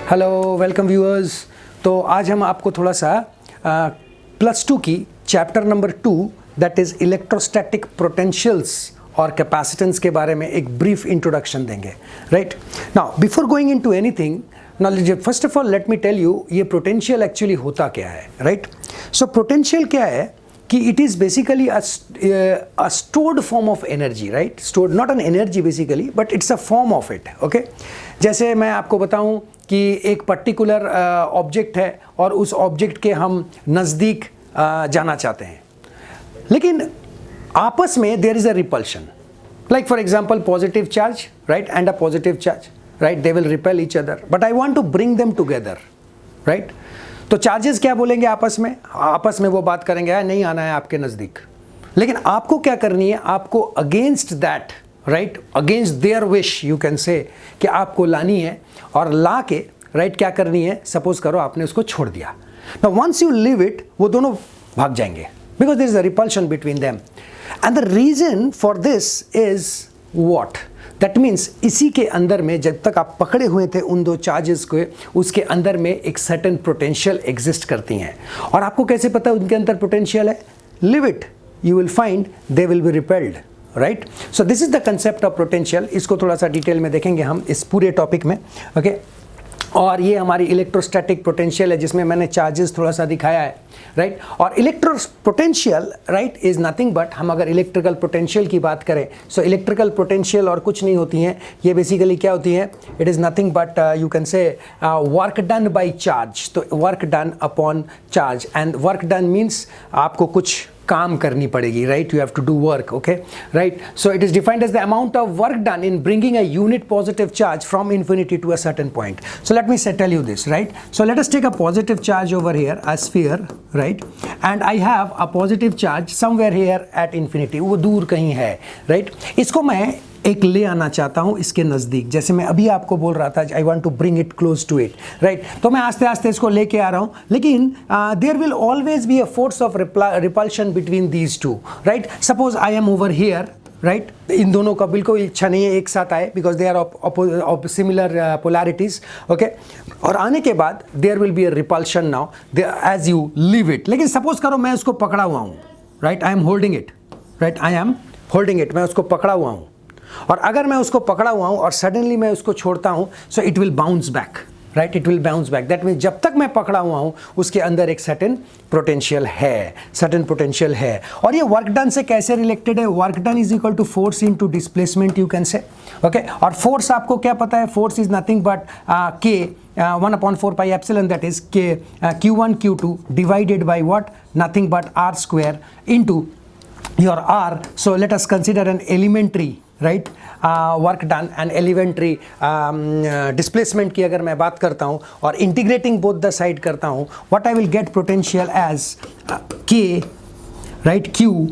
Hello welcome viewers. तो आज हम आपको थोड़ा सा +2 की chapter number 2 that is electrostatic potentials और कैपेसिटेंस के बारे में एक ब्रीफ इंट्रोडक्शन देंगे। Right now before going into anything, now first of all let me tell you ये पोटेंशियल एक्चुअली होता क्या है। राइट सो पोटेंशियल क्या है कि it is basically a stored form of energy, right? Stored, not an energy basically, but it's a form of it, okay? जैसे मैं आपको बताऊं कि एक पर्टिकुलर ऑब्जेक्ट है और उस ऑब्जेक्ट के हम नज़दीक जाना चाहते हैं, लेकिन आपस में there is a repulsion, like for example positive charge, right, and a positive charge, right? They will repel each other, but I want to bring them together, right? तो चार्जेस क्या बोलेंगे आपस में वो बात करेंगे नहीं आना है आपके नज़दीक, लेकिन आपको क्या करनी है, आपको against that, right, against their wish you can से, कि आपको लानी है और ला के राइट क्या करनी है, सपोज करो आपने उसको छोड़ दिया, now once you leave it वो दोनों भाग जाएंगे because there is a repulsion between them and the reason for this is what, that means इसी के अंदर में जब तक आप पकड़े हुए थे उन दो चार्जेस को, उसके अंदर में एक सर्टेन पोटेंशियल एग्जिस्ट करती हैं। और आपको कैसे पता उनके अंदर पोटेंशियल है? Live it, you will find they will be repelled, right? So this is the concept of potential। इसको थोड़ा सा डिटेल में देखेंगे हम इस पूरे टॉपिक में, ओके? और ये हमारी इलेक्ट्रोस्टैटिक पोटेंशियल है जिसमें मैंने चार्जेस थोड़ा सा दिखाया है, राइट? और electro potential, right, is nothing but, हम अगर इलेक्ट्रिकल पोटेंशियल की बात करें, सो इलेक्ट्रिकल पोटेंशियल और कुछ नहीं होती हैं, ये बेसिकली क्या होती है, it is nothing but you can say work done by charge. तो work done upon charge, and work done means आपको कुछ काम करनी पड़ेगी, right? You have to do work, okay, right? So it is defined as the amount of work done in bringing a unit positive charge from infinity to a certain point. So let me tell you this, right? So let us take a positive charge over here, a sphere, right? And I have a positive charge somewhere here at infinity, वो दूर कहीं है, right? इसको मैं एक ले आना चाहता हूँ इसके नज़दीक, जैसे मैं अभी आपको बोल रहा था I want to bring it close to it, right? तो मैं आस्ते आस्ते इसको लेके आ रहा हूँ, लेकिन there will always be a force of repulsion between these two, right? Suppose I am over here, right? इन दोनों का बिल्कुल इच्छा नहीं है एक साथ आए because they are of similar polarities, okay? और आने के बाद there will be a repulsion now as you leave it. लेकिन सपोज करो मैं उसको पकड़ा हुआ हूँ, right? I am holding it, right? I am holding it, मैं उसको पकड़ा हुआ हूँ, और अगर मैं उसको पकड़ा हुआ हूं और सडनली मैं उसको छोड़ता हूं, so it will bounce back, right? It will bounce back. That means जब तक मैं पकड़ा हुआ हूं उसके अंदर एक सर्टेन पोटेंशियल है, और ये वर्क डन से कैसे रिलेटेड है? Work done is equal to force into displacement, you can say, okay? और फोर्स आपको क्या पता है? फोर्स इज नथिंग बट के 1/4 पाई एप्सिलॉन, दैट इज के Q1 Q2 divided by what, nothing but R square into your R. So let us consider an elementary, right, work done and elementary displacement की अगर मैं बात करता हूँ और integrating both the side करता हूँ, what I will get potential as K, right, Q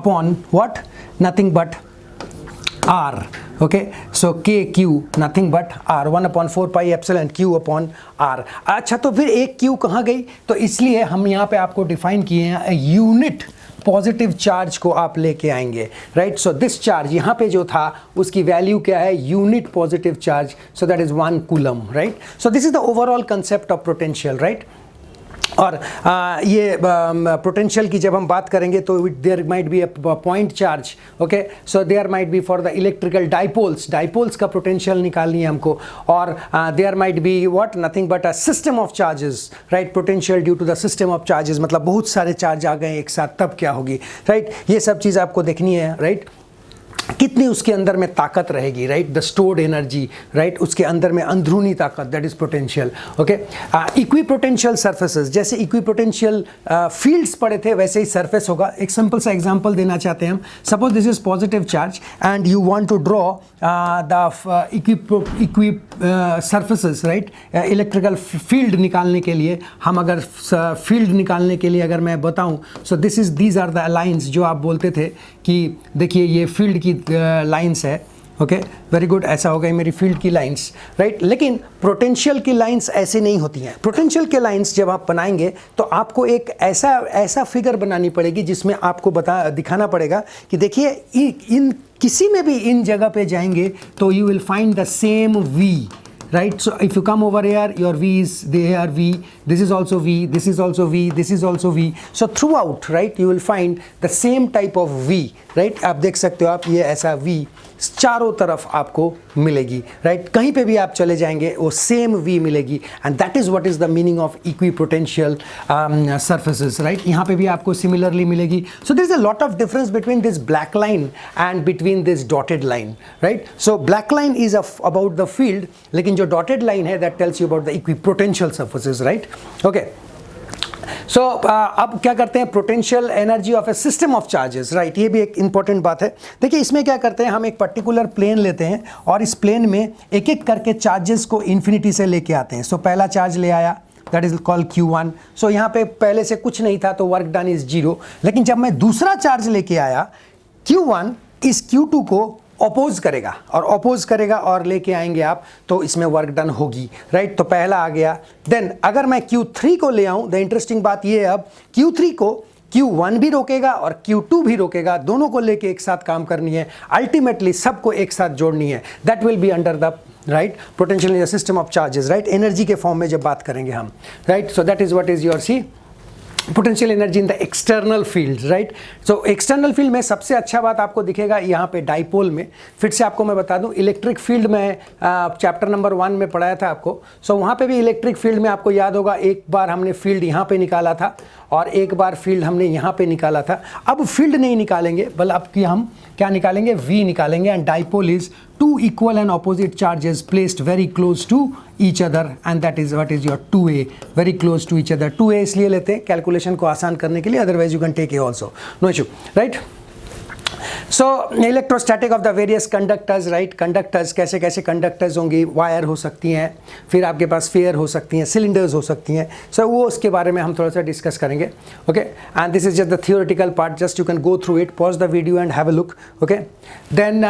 upon what, nothing but R, okay? So K Q nothing but R, 1/4 pi epsilon Q upon R। अच्छा, तो फिर एक Q कहाँ गई? तो इसलिए हम यहाँ पे आपको डिफाइन किए हैं यूनिट पॉजिटिव चार्ज को आप लेके आएंगे, राइट? सो दिस चार्ज यहाँ पे जो था उसकी वैल्यू क्या है? Unit positive charge, so that is 1 coulomb, right? So this is the overall concept of potential, right? और ये पोटेंशियल की जब हम बात करेंगे तो there might be a point charge, okay? So there might be for the electrical dipoles का potential निकालनी है हमको, और there might be what, nothing but a system of charges, right? Potential due to the system of charges, मतलब बहुत सारे charge आ गए एक साथ, तब क्या होगी, राइट? ये सब चीज़ आपको देखनी है, राइट? कितनी उसके अंदर में ताकत रहेगी, right? The stored energy, right? उसके अंदर में अंदरूनी ताकत, that is potential, okay? Equipotential surfaces, जैसे इक्विपोटेंशियल फील्ड्स पड़े थे वैसे ही सरफेस होगा। एक सिंपल सा एग्जांपल देना चाहते हैं हम, suppose this is positive charge and you want to draw the equip surfaces, right? Electrical field निकालने के लिए, हम अगर फील्ड निकालने के लिए अगर मैं बताऊं, so these are the lines जो आप बोलते थे कि देखिए ये फील्ड की लाइंस है, ओके? वेरी गुड, ऐसा हो गई मेरी फील्ड की लाइंस, राइट? लेकिन पोटेंशियल की लाइंस ऐसे नहीं होती हैं। पोटेंशियल के लाइंस जब आप बनाएंगे तो आपको एक ऐसा फिगर बनानी पड़ेगी जिसमें आपको दिखाना पड़ेगा कि देखिए इन किसी में भी इन जगह पे जाएंगे तो you will find the same V, right? So if you come over here, your V is there, V, this is also V, this is also V, this is also V. So throughout, right, you will find the same type of V, right? आप देख सकते हो आप ये ऐसा V चारों तरफ आपको मिलेगी, राइट? कहीं पे भी आप चले जाएंगे वो सेम V मिलेगी, and that is what is the meaning of equipotential surfaces, right? यहाँ पे भी आपको सिमिलरली मिलेगी. So there is a lot of difference between this black line and between this dotted line, right? So black line is about the field, लेकिन जो dotted line है that tells you about the equipotential surfaces, right? Okay. So अब क्या करते हैं, potential energy of A system of charges, right? ये भी एक इंपॉर्टेंट बात है. देखिए इसमें क्या करते हैं, हम एक पर्टिकुलर प्लेन लेते हैं और इस प्लेन में एक एक करके चार्जेस को इन्फिनिटी से लेके आते हैं. सो पहला चार्ज ले आया, दैट इज कॉल्ड Q1. सो यहाँ पे पहले से कुछ नहीं था तो वर्क डन इज 0. लेकिन जब मैं दूसरा चार्ज लेके आया, Q1 इस Q2 को अपोज करेगा और लेके आएंगे आप, तो इसमें वर्क डन होगी, राइट? तो पहला आ गया. देन अगर मैं Q3 को ले आऊं, द इंटरेस्टिंग बात ये है, अब Q3 को Q1 भी रोकेगा और Q2 भी रोकेगा, दोनों को लेके एक साथ काम करनी है, अल्टीमेटली सबको एक साथ जोड़नी है. That will be under the right potential in the system of charges, right? Energy के फॉर्म में जब बात करेंगे हम, right? So that is what is your see potential energy in the external field, right? So external field में सबसे अच्छा बात आपको दिखेगा यहाँ पे डाइपोल में. फिर से आपको मैं बता दूँ, इलेक्ट्रिक फील्ड में चैप्टर नंबर 1 में पढ़ाया था आपको. सो वहाँ पे भी इलेक्ट्रिक फील्ड में आपको याद होगा, एक बार हमने फील्ड यहाँ पे निकाला था और एक बार फील्ड हमने यहाँ पे निकाला था. अब फील्ड नहीं निकालेंगे, बल्कि हम क्या निकालेंगे, V निकालेंगे. And dipole is two equal and opposite charges placed very close to each other, and that is what is your 2A, very close to each other. 2A इसलिए लेते हैं कैलकुलेशन को आसान करने के लिए, otherwise you can take A also, no issue, right? So electrostatic of the various conductors, right? Conductors कैसे कैसे कंडक्टर्स होंगी, वायर हो सकती हैं, फिर आपके पास स्फीयर हो सकती हैं, सिलेंडर्स हो सकती हैं. सो वो उसके बारे में हम थोड़ा सा डिस्कस करेंगे, okay? And this is just the theoretical part, just you can go through it, pause the video and have a look, okay? Then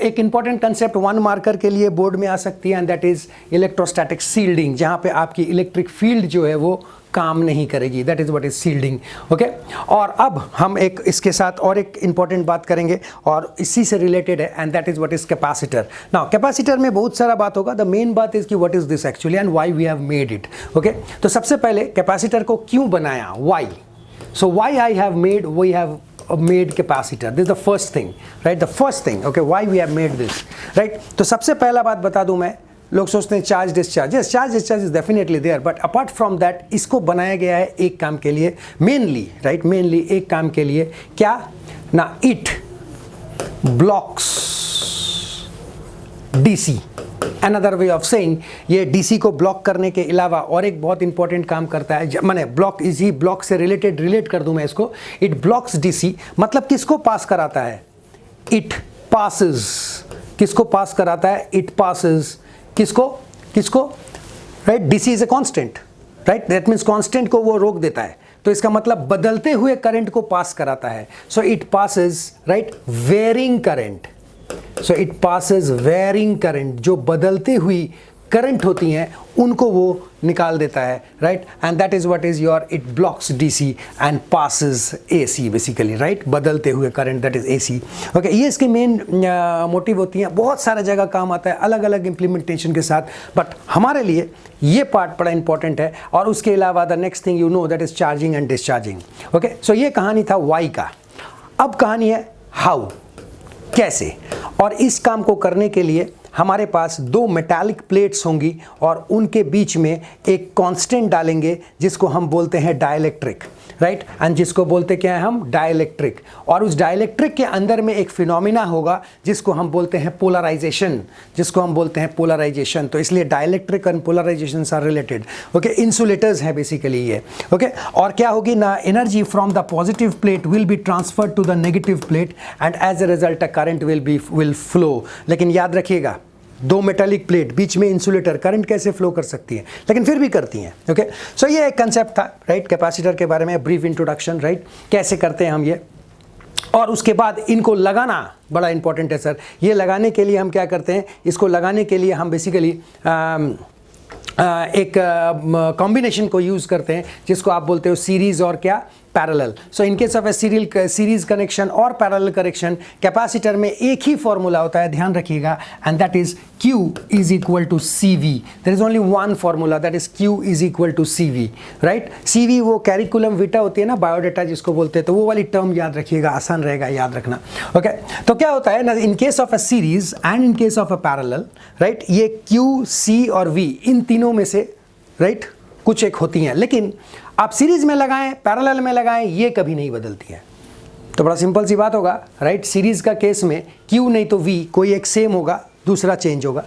एक इंपॉर्टेंट कंसेप्ट 1 मार्कर के लिए बोर्ड में आ सकती है, एंड दैट इज इलेक्ट्रोस्टैटिक शील्डिंग, जहाँ पे आपकी इलेक्ट्रिक फील्ड जो है वो काम नहीं करेगी, that is what is shielding, okay? और अब हम एक इसके साथ और एक इंपॉर्टेंट बात करेंगे और इसी से रिलेटेड है, and that is what is capacitor. Now capacitor में बहुत सारा बात होगा, द मेन बात इज कि what is this actually and why we have made it, okay? तो सबसे पहले कैपेसिटर को क्यों बनाया, why? So why I have made, we have made capacitor, this is the first thing, right? The first thing, okay, why we have made this, right? तो सबसे पहला बात बता दूं मैं, लोग सोचते हैं charge discharge, yes charge discharge is definitely there, but apart from that इसको बनाया गया है एक काम के लिए, मेनली, राइट? मेनली एक काम के लिए, क्या ना, it blocks DC. Another way of saying, ये DC को ब्लॉक करने के अलावा और एक बहुत इंपॉर्टेंट काम करता है, मैंने ब्लॉक इजी ब्लॉक से रिलेट कर दूं मैं इसको. इट ब्लॉक्स DC, मतलब किसको पास कराता है, इट पासेस, किसको पास कराता है, इट पासेस, किसको, right? DC is a constant, right? That means constant को वो रोक देता है, तो इसका मतलब बदलते हुए करंट को पास कराता है. So it passes, right, varying current. So it passes varying current, जो बदलते हुई करंट होती हैं उनको वो निकाल देता है, right? And that is what is your, it blocks DC and passes AC basically, right? बदलते हुए current, that is AC, okay? ये इसके मेन मोटिव होती हैं, बहुत सारा जगह काम आता है अलग अलग इम्प्लीमेंटेशन के साथ, बट हमारे लिए ये पार्ट बड़ा इंपॉर्टेंट है. और उसके अलावा the next thing you know that is charging and discharging, okay? So ये कहानी था वाई का. अब कहानी है हाउ, कैसे. और इस काम को करने के लिए हमारे पास 2 मेटालिक प्लेट्स होंगी और उनके बीच में एक कांस्टेंट डालेंगे जिसको हम बोलते हैं डाइलेक्ट्रिक, राइट? एंड जिसको बोलते क्या है हम, डाइलेक्ट्रिक. और उस डाइलेक्ट्रिक के अंदर में एक फिनोमिना होगा जिसको हम बोलते हैं पोलराइजेशन, तो इसलिए dielectric and polarization are related, okay? Insulators है बेसिकली ये, ओके? और क्या होगी ना, energy from the positive plate will be transferred to the negative plate and as a result a current will flow. लेकिन याद रखिएगा, 2 मेटालिक प्लेट, बीच में इंसुलेटर, करंट कैसे फ्लो कर सकती है, लेकिन फिर भी करती हैं, ओके? सो ये एक कंसेप्ट था, राइट? कैपेसिटर के बारे में ब्रीफ इंट्रोडक्शन, राइट? कैसे करते हैं हम ये, और उसके बाद इनको लगाना बड़ा इंपॉर्टेंट है सर. ये लगाने के लिए हम क्या करते हैं, इसको लगाने के लिए हम बेसिकली एक कॉम्बिनेशन को यूज़ करते हैं जिसको आप बोलते हो सीरीज़ और क्या, parallel. So in case of a series connection or parallel connection, capacitor में एक ही फॉर्मूला होता है, ध्यान रखिएगा, and that is Q is equal to CV. There is only one formula, that is Q is equal to CV, right? CV वो curriculum विटा होती है ना, बायोडेटा जिसको बोलते हैं, तो वो वाली टर्म याद रखिएगा, आसान रहेगा याद रखना. ओके, तो क्या होता है ना, इन case of a series and in case of a parallel, right, ये Q, C और V इन तीनों में से, राइट, कुछ एक होती हैं, लेकिन आप सीरीज में लगाएं, पैरेलल में लगाएं, ये कभी नहीं बदलती है. तो बड़ा सिंपल सी बात होगा, राइट. सीरीज का केस में Q नहीं तो V, कोई एक सेम होगा, दूसरा चेंज होगा.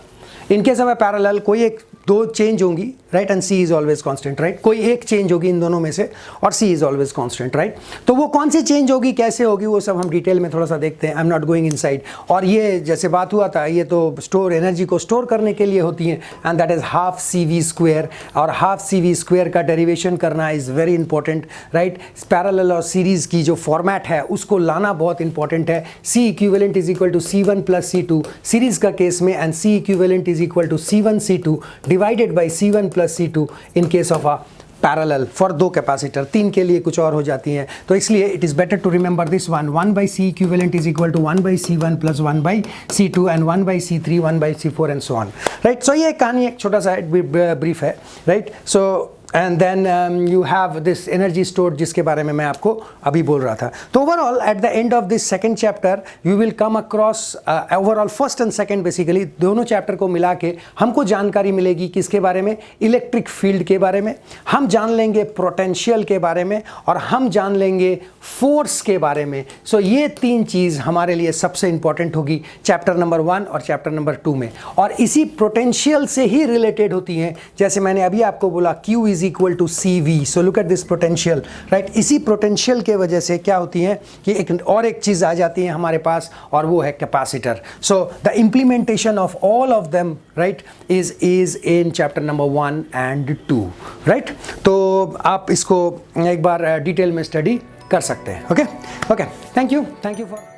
इन केस ऑफ पैरेलल कोई एक दो चेंज होंगी, right, and C is always constant, right. कोई एक चेंज होगी इन दोनों में से और C is always constant, right. तो वो कौन सी चेंज होगी, कैसे होगी, वो सब हम डिटेल में थोड़ा सा देखते हैं. I am not going inside. और ये जैसे बात हुआ था, ये तो स्टोर एनर्जी को स्टोर करने के लिए होती हैं, and that is half CV square. और हाफ CV स्क्वायर का डेरिवेशन करना is very important, right. Parallel और सीरीज की जो फॉर्मेट है उसको लाना बहुत इंपॉर्टेंट है. C equivalent is equal to C1 plus C2 series का केस में, and C equivalent is equal to C1 C2 divided by C1 plus C2 in case of a parallel for दो capacitor. तीन के लिए कुछ और हो जाती हैं, तो इसलिए it is better to remember this one. 1/C equivalent is equal to 1/C1 plus 1/C2 and 1/C3 1/C4 and so on, right. So ये कहानी एक छोटा सा ब्रीफ है, right. So and then you have this energy store जिसके बारे में मैं आपको अभी बोल रहा था. तो overall at the end of this second chapter you will come across overall first and second, basically दोनों चैप्टर को मिला के हमको जानकारी मिलेगी किसके बारे में, इलेक्ट्रिक फील्ड के बारे में. हम जान लेंगे पोटेंशियल के बारे में और हम जान लेंगे फोर्स के बारे में. सो ये तीन चीज़ हमारे लिए सबसे इंपॉर्टेंट होगी चैप्टर नंबर 1 और चैप्टर नंबर 2 में, और इसी पोटेंशियल से ही रिलेटेड होती हैं. जैसे मैंने अभी आपको बोला Q is equal to CV. So look at this potential, right. इसी पोटेंशियल के वजह से क्या होती है कि एक चीज़ आ जाती है हमारे पास, और वो है capacitor. So the implementation of all of them, right, is in chapter number 1 and 2, right. तो आप इसको एक बार डिटेल में स्टडी कर सकते हैं. Okay, thank you for